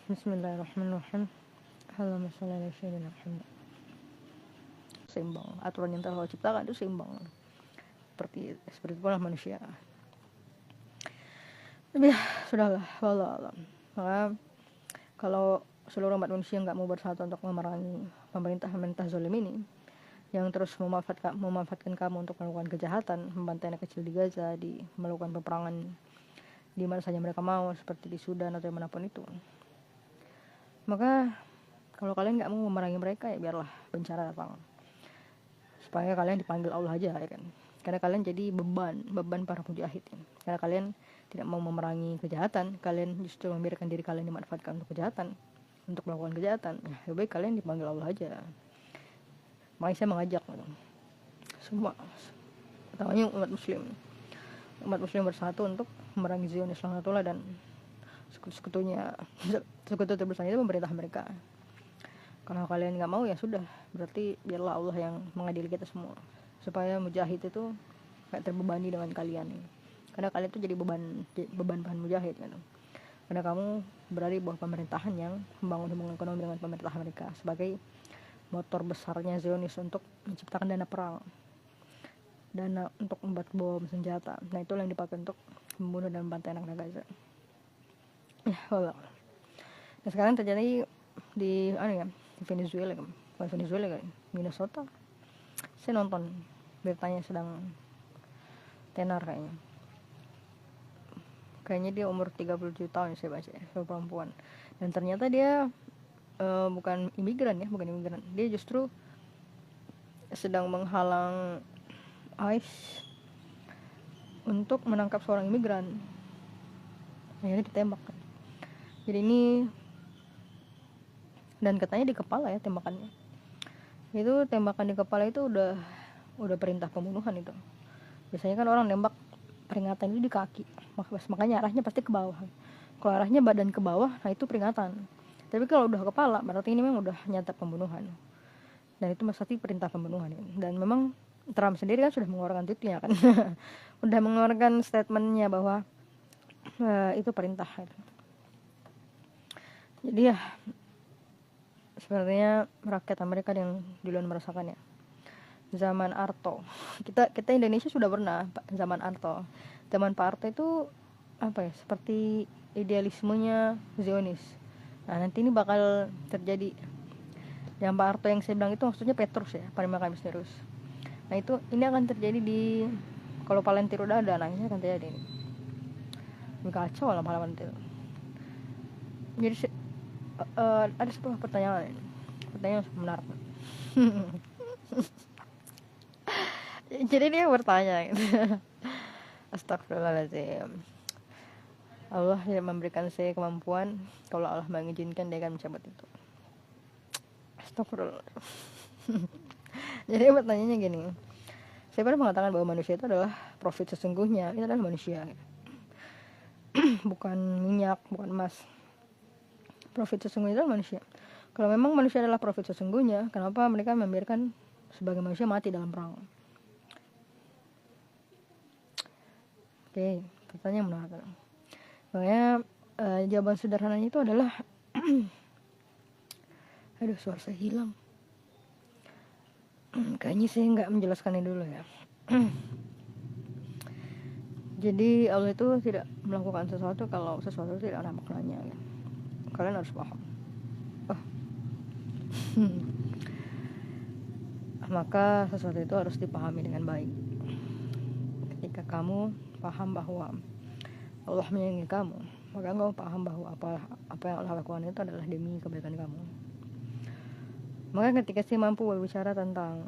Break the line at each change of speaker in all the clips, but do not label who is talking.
Bismillahirrahmanirrahim. Allahumma sholli ala sayyidina Muhammad. Seimbang, aturan yang telah Allah ciptakan itu seimbang. Seperti itulah manusia. Tapi ya, sudahlah, wallahu alam. Maka kalau seluruh umat manusia nggak mau bersatu untuk memerangi pemerintah zalim ini, yang terus memanfaatkan kamu untuk melakukan kejahatan, membantai anak kecil di Gaza, melakukan peperangan di mana saja mereka mau, seperti di Sudan atau dimanapun itu, maka kalau kalian nggak mau memerangi mereka, ya biarlah bencana datang, supaya kalian dipanggil Allah aja, ya kan? Karena kalian jadi beban para mujahid ya. Karena kalian tidak mau memerangi kejahatan, kalian justru membiarkan diri kalian dimanfaatkan untuk kejahatan, untuk melakukan kejahatan. Ya, lebih baik kalian dipanggil Allah aja. Makanya saya mengajak semua, utamanya umat muslim bersatu untuk memerangi Zionis laknatullah dan sekutu terbesarnya itu pemerintah mereka. Kalau kalian nggak mau, ya sudah, berarti biarlah Allah yang mengadili kita semua, supaya mujahid itu nggak terbebani dengan kalian. Karena kalian itu jadi beban bahan mujahid kan. Karena kamu berada di bawah pemerintahan yang membangun hubungan ekonomi dengan pemerintah mereka sebagai motor besarnya Zionis untuk menciptakan dana perang, dana untuk membuat bom senjata. Nah, itulah yang dipakai untuk membunuh dan membantai anak Gaza. Ya, wallah. Nah, sekarang terjadi di Venezuela kan, Minnesota. Saya nonton beritanya sedang tenar kayaknya dia umur 37 tahun saya baca ya, perempuan, dan ternyata dia bukan imigran, dia justru sedang menghalang ICE untuk menangkap seorang imigran. Akhirnya ditembak kan. Jadi ini, dan katanya di kepala ya tembakannya. Itu tembakan di kepala itu udah perintah pembunuhan itu. Biasanya kan orang nembak peringatan itu di kaki, makanya arahnya pasti ke bawah. Kalau arahnya badan ke bawah, nah itu peringatan. Tapi kalau udah kepala, berarti ini memang udah nyata pembunuhan. Dan itu pasti perintah pembunuhan. Dan memang Trump sendiri kan sudah mengeluarkan tweetnya kan. Udah mengeluarkan statementnya bahwa itu perintah. Jadi ya, sebenarnya rakyat Amerika yang duluan merasakannya. Zaman Arto, kita Indonesia sudah pernah zaman Arto. Zaman Pak Arto itu seperti idealismenya Zionis. Nah, nanti ini bakal terjadi. Yang Pak Arto yang saya bilang itu maksudnya Petrus ya, Panglima Kamis terus. Nah, ini akan terjadi kalau Palantir udah ada, nah ini akan terjadi ini. Kacau lah Palantir. Jadi ada sebuah pertanyaan menarik. Jadi dia bertanya gitu. Astagfirullahaladzim. Allah tidak memberikan saya kemampuan, kalau Allah mengizinkan dia akan mencabut itu. Astagfirullah. Jadi pertanyaannya gini, saya pernah mengatakan bahwa manusia itu adalah profit sesungguhnya, itu adalah manusia. Bukan minyak, bukan emas. Profit sesungguhnya adalah manusia. Kalau memang manusia adalah profit sesungguhnya, kenapa mereka membiarkan sebagai manusia mati dalam perang? Oke, pertanyaan menarik. Makanya jawaban sederhananya itu adalah aduh, suara saya hilang. Kayaknya saya nggak menjelaskannya dulu ya. Jadi Allah itu tidak melakukan sesuatu kalau sesuatu tidak ada maknanya ya. Kalian harus paham. Maka sesuatu itu harus dipahami dengan baik. Ketika kamu paham bahwa Allah menyayangi kamu, maka kamu paham bahwa apa yang Allah lakukan itu adalah demi kebaikan kamu. Maka ketika saya mampu berbicara tentang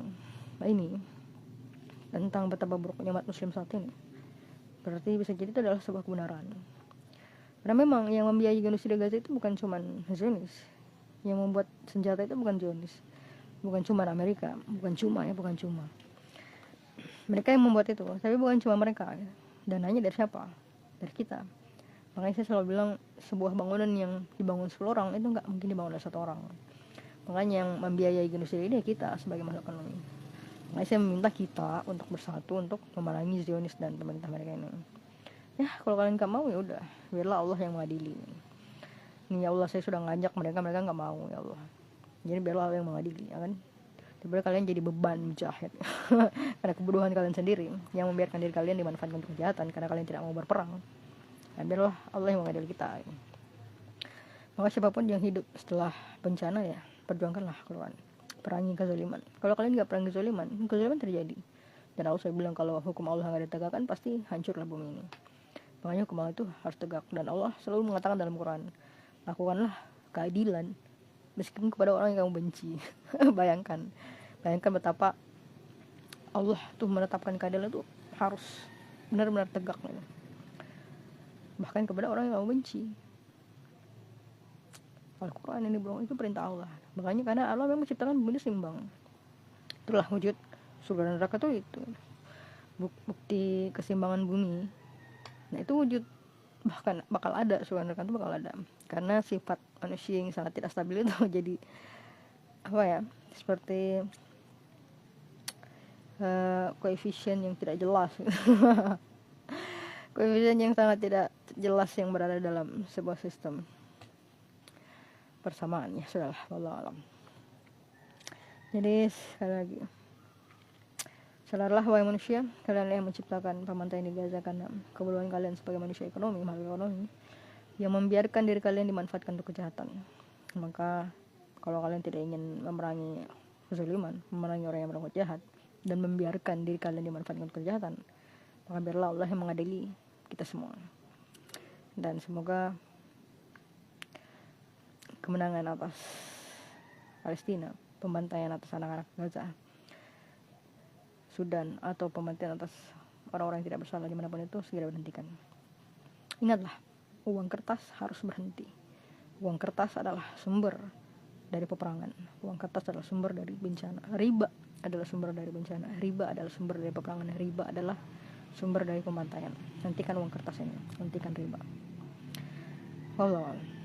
betapa buruknya umat muslim saat ini, berarti bisa jadi itu adalah sebuah kebenaran. Karena memang yang membiayai genosida Gaza itu bukan cuma Zionis, yang membuat senjata itu bukan Zionis, bukan cuma Amerika, bukan cuma. Mereka yang membuat itu, tapi bukan cuma mereka. Dananya dari siapa? Dari kita. Makanya saya selalu bilang, sebuah bangunan yang dibangun 10 orang itu nggak mungkin dibangun oleh 1 orang. Makanya yang membiayai genosida ini kita sebagai makhluk ekonomi. Makanya saya meminta kita untuk bersatu untuk memerangi Zionis dan pemerintah mereka ini. Ya, kalau kalian nggak mau, ya udah, biarlah Allah yang mengadili. nih ya Allah, saya sudah ngajak mereka nggak mau ya Allah, jadi biarlah Allah yang mengadili, ya kan. Daripada kalian jadi beban mujahid karena kebodohan kalian sendiri yang membiarkan diri kalian dimanfaatkan untuk kejahatan karena kalian tidak mau berperang. Dan biarlah Allah yang mengadili kita. Maka siapapun yang hidup setelah bencana, ya perjuangkanlah Quran, perangi kezaliman. Kalau kalian nggak perangi kezaliman terjadi. Dan Allah bilang kalau hukum Allah nggak ditegakkan pasti hancurlah bumi ini. Makanya hukum Allah itu harus tegak. Dan Allah selalu mengatakan dalam Quran, lakukanlah keadilan meskipun kepada orang yang kamu benci. bayangkan betapa Allah tuh menetapkan keadilan itu harus benar-benar tegak gitu. Bahkan kepada orang yang kamu benci. Al-Quran ini bro, itu perintah Allah. Makanya karena Allah memang menciptakan bumi seimbang. Itulah wujud surga dan neraka tuh itu bukti keseimbangan bumi. Nah itu wujud, bahkan bakal ada surga dan neraka itu bakal ada. Karena sifat manusia yang sangat tidak stabil itu jadi apa ya, seperti koefisien yang tidak jelas. Koefisien yang sangat tidak jelas yang berada dalam sebuah sistem persamaan, ya sudahlah, wallahu alam. Jadi sekali lagi, sadarlah wahai manusia, kalian yang menciptakan pemantaian di Gaza karena kebodohan kalian sebagai manusia ekonomi, makhluk ekonomi yang membiarkan diri kalian dimanfaatkan untuk kejahatan. Maka kalau kalian tidak ingin memerangi kezaliman, memerangi orang yang berbuat jahat, dan membiarkan diri kalian dimanfaatkan untuk kejahatan, maka biarlah Allah yang mengadili kita semua. Dan semoga kemenangan atas Palestina, pembantaian atas anak-anak Gaza, Sudan, atau pembantaian atas orang-orang yang tidak bersalah dimanapun itu segera dihentikan. Ingatlah, uang kertas harus berhenti. Uang kertas adalah sumber dari peperangan. Uang kertas adalah sumber dari bencana. Riba adalah sumber dari bencana. Riba adalah sumber dari peperangan. Riba adalah sumber dari pembantaian. Hentikan uang kertas ini, hentikan riba. Wallahu a'lam.